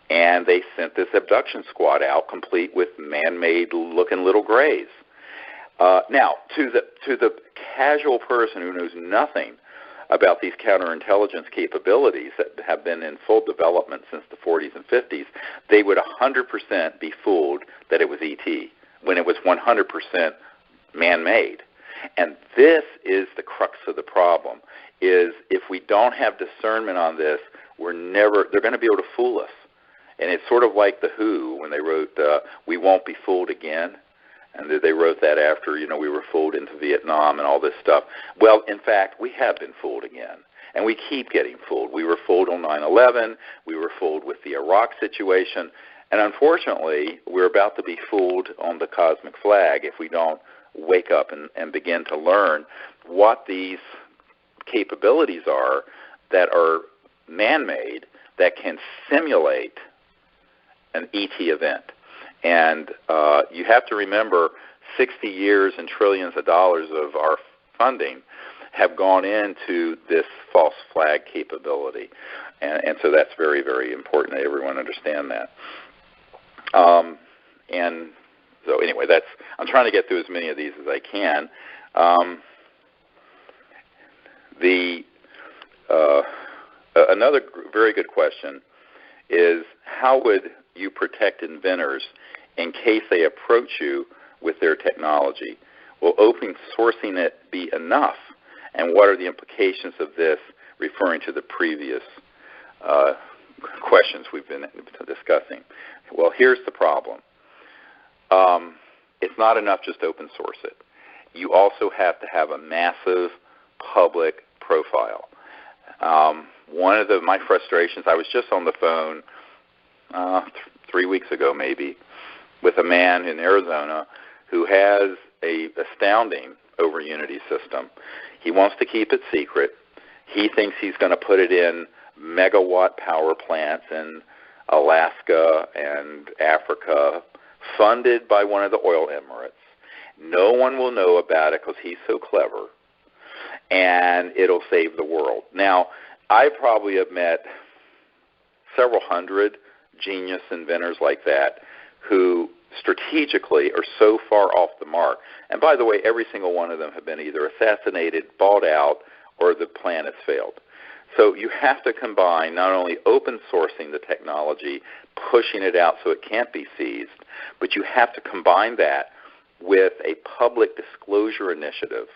and they sent this abduction squad out complete with man-made looking little grays. Now, to the casual person who knows nothing about these counterintelligence capabilities that have been in full development since the 40s and 50s, they would 100% be fooled that it was ET when it was 100% man-made. And this is the crux of the problem, is if we don't have discernment on this, they're going to be able to fool us. And it's sort of like The Who when they wrote, We Won't Be Fooled Again. And they wrote that after, we were fooled into Vietnam and all this stuff. Well, in fact, we have been fooled again. And we keep getting fooled. We were fooled on 9/11. We were fooled with the Iraq situation. And unfortunately, we're about to be fooled on the cosmic flag if we don't wake up and begin to learn what these capabilities are that are man-made that can simulate an ET event. And you have to remember 60 years and trillions of dollars of our funding have gone into this false flag capability. And so that's very, very important that everyone understand that. And so anyway, I'm trying to get through as many of these as I can. Another very good question is, how would you protect inventors in case they approach you with their technology? Will open sourcing it be enough? And what are the implications of this, referring to the previous questions we've been discussing? Well, here's the problem. It's not enough just to open source it. You also have to have a massive public profile. One of my frustrations, I was just on the phone 3 weeks ago maybe with a man in Arizona who has a astounding over Unity system. He wants to keep it secret. He thinks he's going to put it in megawatt power plants in Alaska and Africa, funded by one of the oil emirates. No one will know about it because he's so clever, and it'll save the world. Now, I probably have met several hundred genius inventors like that who strategically are so far off the mark. And by the way, every single one of them have been either assassinated, bought out, or the plan has failed. So you have to combine not only open sourcing the technology, pushing it out so it can't be seized, but you have to combine that with a public disclosure initiative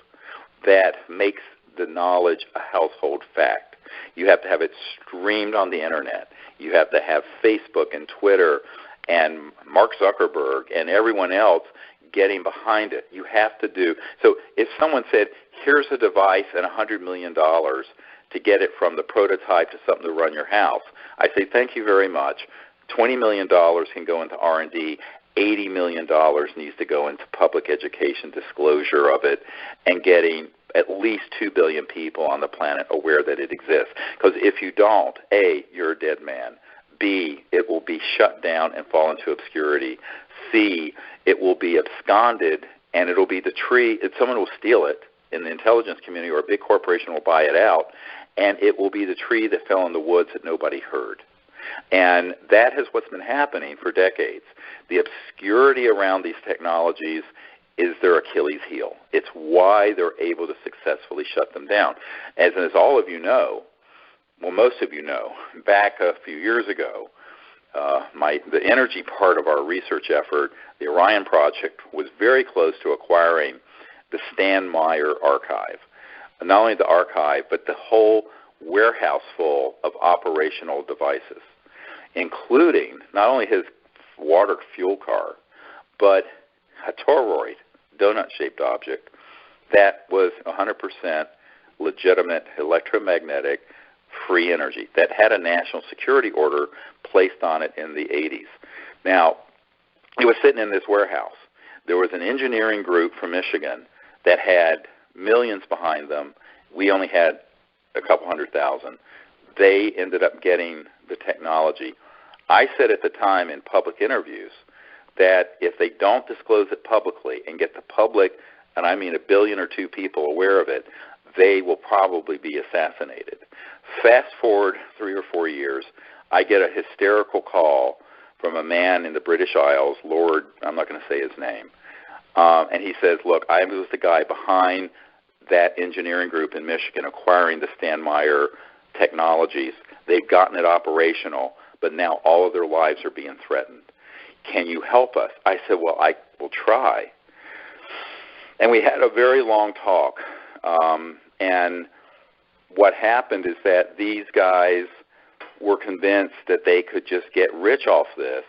that makes the knowledge a household fact. You have to have it streamed on the internet. You have to have Facebook and Twitter and Mark Zuckerberg and everyone else getting behind it. You have to do. So if someone said, here's a device and $100 million to get it from the prototype to something to run your house, I say thank you very much. $20 million can go into R&D. $80 million needs to go into public education disclosure of it and getting at least 2 billion people on the planet aware that it exists. Because if you don't, A, you're a dead man. B, it will be shut down and fall into obscurity. C, it will be absconded, and it'll be the tree. Someone will steal it in the intelligence community, or a big corporation will buy it out, and it will be the tree that fell in the woods that nobody heard. And that is what's been happening for decades. The obscurity around these technologies is their Achilles heel. It's why they're able to successfully shut them down. As all of you know, well, most of you know, back a few years ago, the energy part of our research effort, the Orion Project, was very close to acquiring the Stan Meyer archive. And not only the archive, but the whole warehouse full of operational devices, including not only his water fuel car, but a toroid, donut-shaped object, that was 100% legitimate electromagnetic free energy that had a national security order placed on it in the 80s. Now, it was sitting in this warehouse. There was an engineering group from Michigan that had millions behind them. We only had a couple 100,000. They ended up getting the technology. I said at the time in public interviews that if they don't disclose it publicly and get the public, and I mean 1 billion or 2 people aware of it, they will probably be assassinated. Fast forward 3 or 4 years, I get a hysterical call from a man in the British Isles, Lord, I'm not going to say his name, and he says, look, I was the guy behind that engineering group in Michigan acquiring the Stan Meyer technologies. They've gotten it operational, but now all of their lives are being threatened. Can you help us? I said, well, I will try. And we had a very long talk. And what happened is that these guys were convinced that they could just get rich off this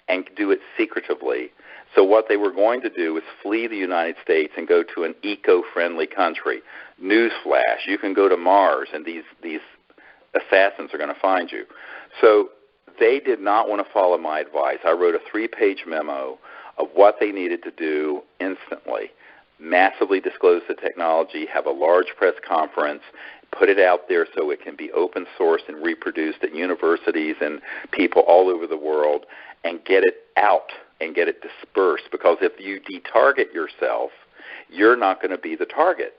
and do it secretively. So what they were going to do was flee the United States and go to an eco-friendly country. Newsflash, you can go to Mars, and these assassins are going to find you. So they did not want to follow my advice. I wrote a 3-page memo of what they needed to do instantly. Massively disclose the technology, have a large press conference, put it out there so it can be open sourced and reproduced at universities and people all over the world, and get it out and get it dispersed. Because if you de-target yourself, you're not going to be the target,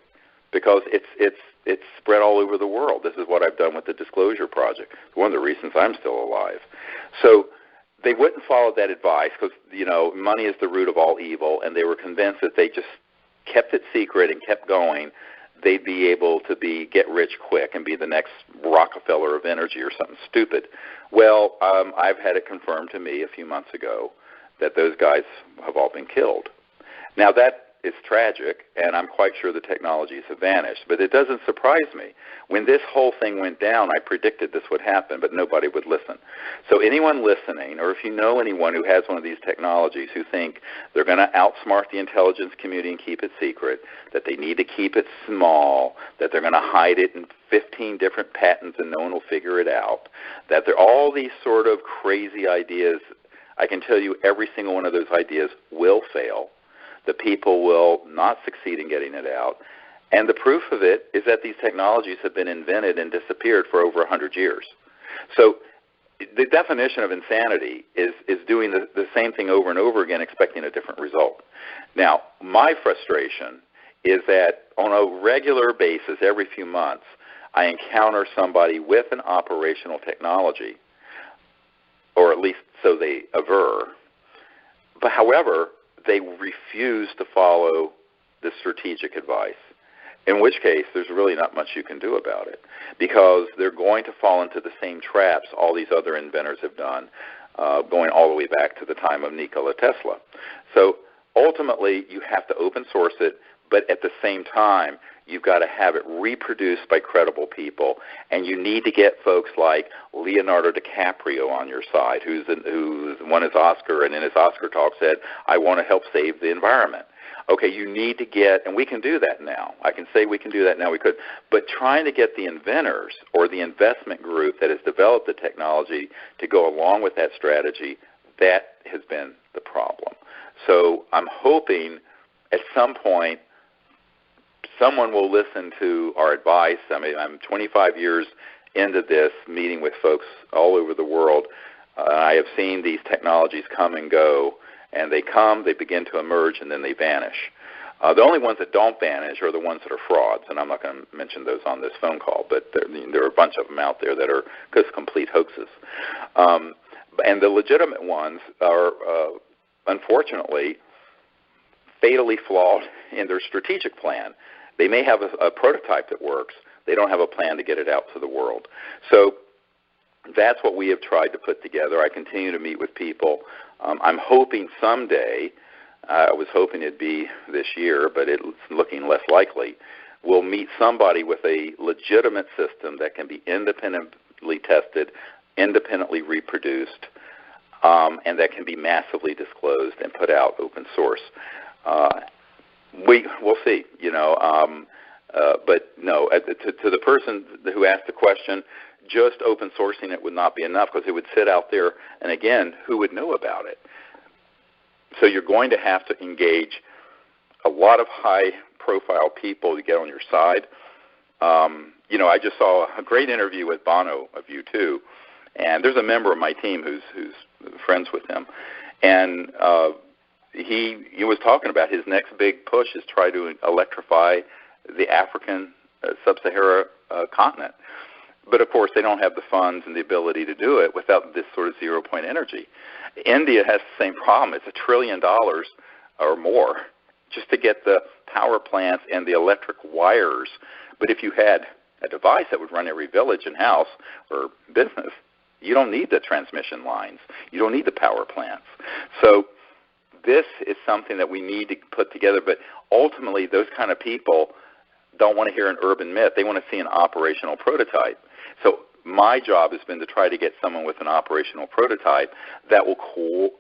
because it's spread all over the world. This is what I've done with the Disclosure Project. One of the reasons I'm still alive. So they wouldn't follow that advice because, money is the root of all evil, and they were convinced that they just kept it secret and kept going, they'd be able to get rich quick and be the next Rockefeller of energy or something stupid. Well, I've had it confirmed to me a few months ago that those guys have all been killed. Now, that is tragic, and I'm quite sure the technologies have vanished, but it doesn't surprise me. When this whole thing went down, I predicted this would happen, but nobody would listen. So anyone listening, or if you know anyone who has one of these technologies who think they're going to outsmart the intelligence community and keep it secret, that they need to keep it small, that they're going to hide it in 15 different patents and no one will figure it out, that there are all these sort of crazy ideas, I can tell you every single one of those ideas will fail. The people will not succeed in getting it out. And the proof of it is that these technologies have been invented and disappeared for over 100 years. So the definition of insanity is doing the same thing over and over again, expecting a different result. Now, my frustration is that on a regular basis, every few months, I encounter somebody with an operational technology, or at least so they aver. But however, they refuse to follow the strategic advice, in which case there's really not much you can do about it, because they're going to fall into the same traps all these other inventors have done, going all the way back to the time of Nikola Tesla. So ultimately, you have to open source it, but at the same time, you've got to have it reproduced by credible people, and you need to get folks like Leonardo DiCaprio on your side, who's won his Oscar, and in his Oscar talk said, "I want to help save the environment." Okay, you need to get, and we can do that now. I can say we can do that now. We could, but trying to get the inventors or the investment group that has developed the technology to go along with that strategy, that has been the problem. So I'm hoping at some point someone will listen to our advice. I mean, I'm 25 years into this, meeting with folks all over the world. I have seen these technologies come and go, and they come, they begin to emerge, and then they vanish. The only ones that don't vanish are the ones that are frauds, and I'm not going to mention those on this phone call, but there are a bunch of them out there that are just complete hoaxes. And the legitimate ones are, unfortunately, fatally flawed in their strategic plan. They may have a prototype that works. They don't have a plan to get it out to the world. So that's what we have tried to put together. I continue to meet with people. I'm hoping someday, I was hoping it'd be this year, but it's looking less likely, we'll meet somebody with a legitimate system that can be independently tested, independently reproduced, and that can be massively disclosed and put out open source. We'll see, but no, to the person who asked the question, just open sourcing it would not be enough, because it would sit out there, and again, who would know about it? So you're going to have to engage a lot of high-profile people to get on your side. I just saw a great interview with Bono of U2, and there's a member of my team who's friends with him, and he was talking about his next big push is try to electrify the African sub-Sahara continent. But, of course, they don't have the funds and the ability to do it without this sort of zero-point energy. India has the same problem. It's $1 trillion or more just to get the power plants and the electric wires. But if you had a device that would run every village and house or business, you don't need the transmission lines. You don't need the power plants. So this is something that we need to put together. But ultimately, those kind of people don't want to hear an urban myth. They want to see an operational prototype. So my job has been to try to get someone with an operational prototype that will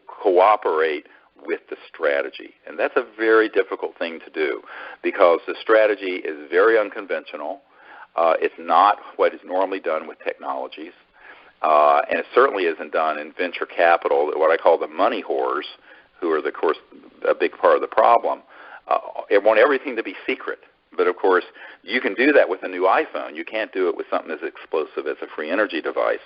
cooperate with the strategy. And that's a very difficult thing to do, because the strategy is very unconventional. It's not what is normally done with technologies. And it certainly isn't done in venture capital, what I call the money whores, who are, of course, a big part of the problem. They want everything to be secret. But, of course, you can do that with a new iPhone. You can't do it with something as explosive as a free energy device.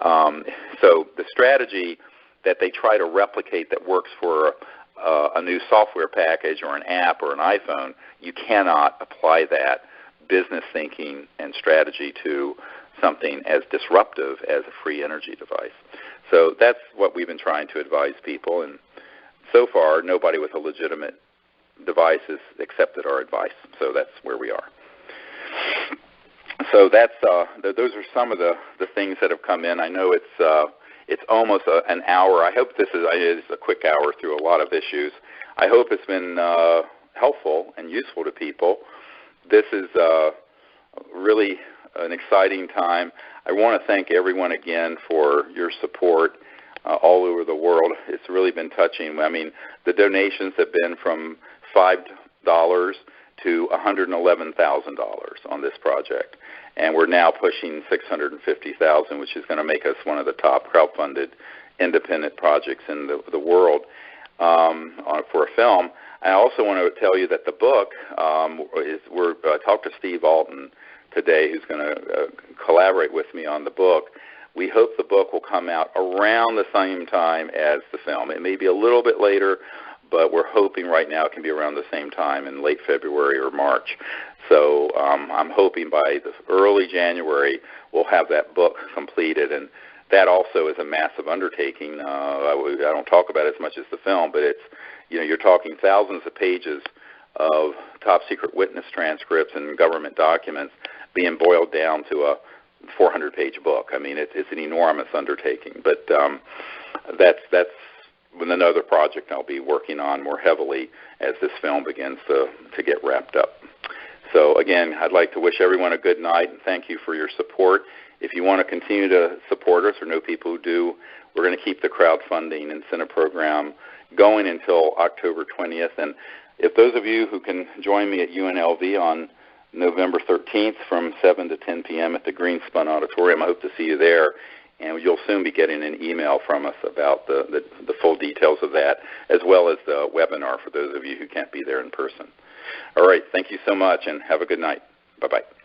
So the strategy that they try to replicate that works for a new software package or an app or an iPhone, you cannot apply that business thinking and strategy to something as disruptive as a free energy device. So that's what we've been trying to advise people. And so far, nobody with a legitimate devices accepted our advice, so that's where we are. So that's those are some of the things that have come in. I know it's almost an hour. I hope this is a quick hour through a lot of issues. I hope it's been helpful and useful to people. This is really an exciting time. I want to thank everyone again for your support all over the world. It's really been touching. I mean, the donations have been from $5 to $111,000 on this project, and we're now pushing $650,000, which is going to make us one of the top crowdfunded independent projects in the world for a film. I also want to tell you that the book I talked to Steve Alton today, who's going to collaborate with me on the book. We hope the book will come out around the same time as the film. It may be a little bit later, but we're hoping right now it can be around the same time in late February or March. So I'm hoping by the early January we'll have that book completed, and that also is a massive undertaking. I don't talk about it as much as the film, but it's, you're talking thousands of pages of top secret witness transcripts and government documents being boiled down to a 400-page book. I mean, it's an enormous undertaking, but that's another project I'll be working on more heavily as this film begins to get wrapped up. So again, I'd like to wish everyone a good night and thank you for your support. If you want to continue to support us or know people who do, we're going to keep the crowdfunding incentive program going until October 20th. And if those of you who can join me at UNLV on November 13th from 7 to 10 p.m. at the Greenspun Auditorium, I hope to see you there. And you'll soon be getting an email from us about the full details of that, as well as the webinar for those of you who can't be there in person. All right, thank you so much, and have a good night. Bye-bye.